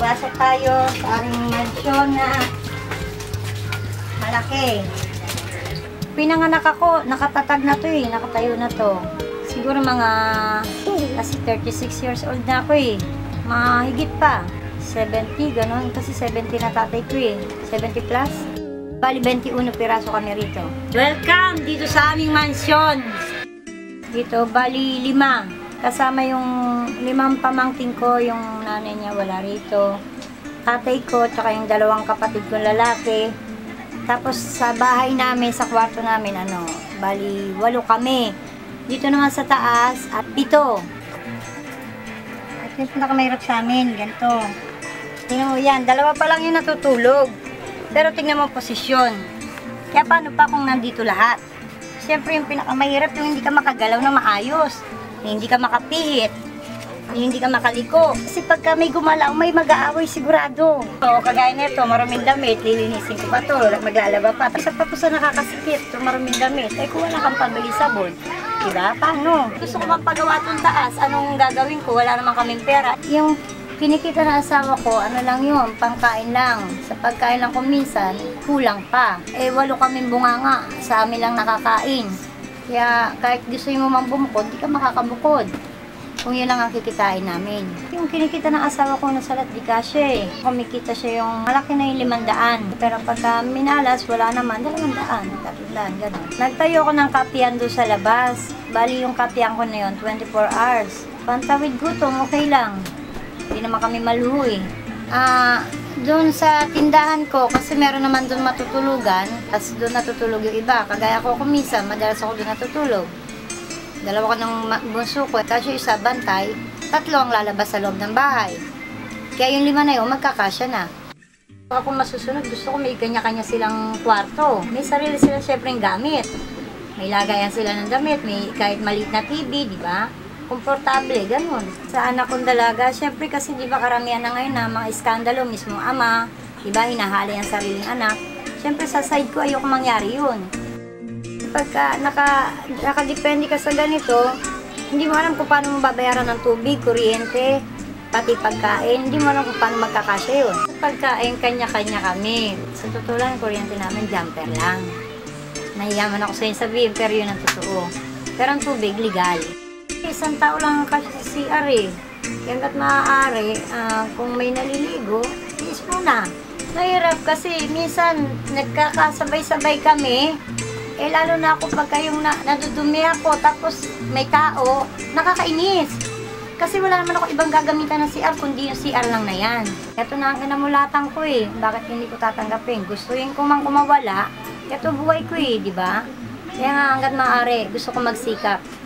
Pasok tayo sa aming mansyon na malaki. Pinanganak ako, nakatatag na to eh, nakatayo na to. Siguro mga, kasi 36 years old na ako eh. Mahigit pa, 70, ganun. Kasi 70 na tatay ko eh, 70 plus. Bali, 21 piraso kami rito. Welcome dito sa aming mansyon. Dito, bali 5. Kasama yung 5 pamangkin ko, yung nanay niya wala rito. Tatay ko, tsaka yung 2 kapatid kong lalaki. Tapos sa bahay namin, sa kwarto namin, bali 8 kami. Dito naman sa taas, at 7. Ito yung pinakamahirap sa amin, ganito. Tingnan mo yan, 2 pa lang yung natutulog. Pero tingnan mo ang posisyon. Kaya paano pa kung nandito lahat? Siyempre yung pinakamahirap yung hindi ka makagalaw na maayos. Hindi ka makapihit, hindi ka makaliko. Kasi pagka may gumalaw, may mag-aaway sigurado. O, kagaya nito, maruming damit, lilinisin ko pa to, maglalaba pa. Isa pa po sa nakakasikip, ito maruming damit. Eh kung wala kang pambili sabon, diba? Paano? Gusto ko magpagawa itong taas, anong gagawin ko? Wala naman kaming pera. Yung kinikita na asawa ko, lang yun, pangkain lang. Sa pagkain lang kung minsan, kulang pa. Eh 8 kaming bunganga, sa amin lang nakakain. Kaya kahit gusto mo mang bumukod, di ka makakabukod. Kung yun lang ang kikitain namin. Yung kinikita ng asawa ko nasa lahat, di kasya eh. Kumikita siya yung malaki na yung 500. Pero pagka minalas, wala naman, 200, 300, gano'n. Nagtayo ko ng kapihan doon sa labas. Bali yung kapihan ko na yun, 24 hours. Pantawid gutom, okay lang. Hindi naman kami maluho eh. Doon sa tindahan ko, kasi meron naman doon matutulugan, tapos doon natutulog yung iba. Kagaya ko kumisa, madalas ako doon natutulog. 2 ko ng bunso ko, kasi isa bantay, 3 ang lalabas sa loob ng bahay. Kaya yung 5 na yun, magkakasya na. Ako masusunod, gusto ko may kanya-kanya silang kwarto. May sarili sila syempre gamit. May lagayan sila ng damit, may kahit maliit na TV, di ba? Komportable, ganun. Sa anak kong dalaga, syempre kasi di ba karamihan na ngayon na mga iskandalo, mismong ama, di ba, hinahali ang sariling anak. Syempre sa side ko, ayoko mangyari yun. Pagka nakadepende ka sa ganito, hindi mo alam kung paano mo babayaran ng tubig, kuryente, pati pagkain, hindi mo alam kung paano magkakasya yun. Sa pagkain, kanya-kanya kami. Sa totoo lang, kuryente namin, jumper lang. Nahiyaman ako sa inyo sabihin, pero yun ang totoo. Pero ang tubig, legal. Isang tao lang kasi sa CR eh. Kaya hanggat maaari, kung may naliligo, is muna. Nahirap kasi minsan nagkakasabay-sabay kami. Eh lalo na ako pagka yung nadudumi ako tapos may tao, nakakainis. Kasi wala naman ako ibang gagamitan ng CR kundi yung CR lang na yan. Ito na ang kinamulatan ko eh. Bakit hindi ko tatanggapin? Gustuin ko mang kumawala. Ito buhay ko eh, di ba? Kaya nga hanggat maaari, gusto ko magsikap.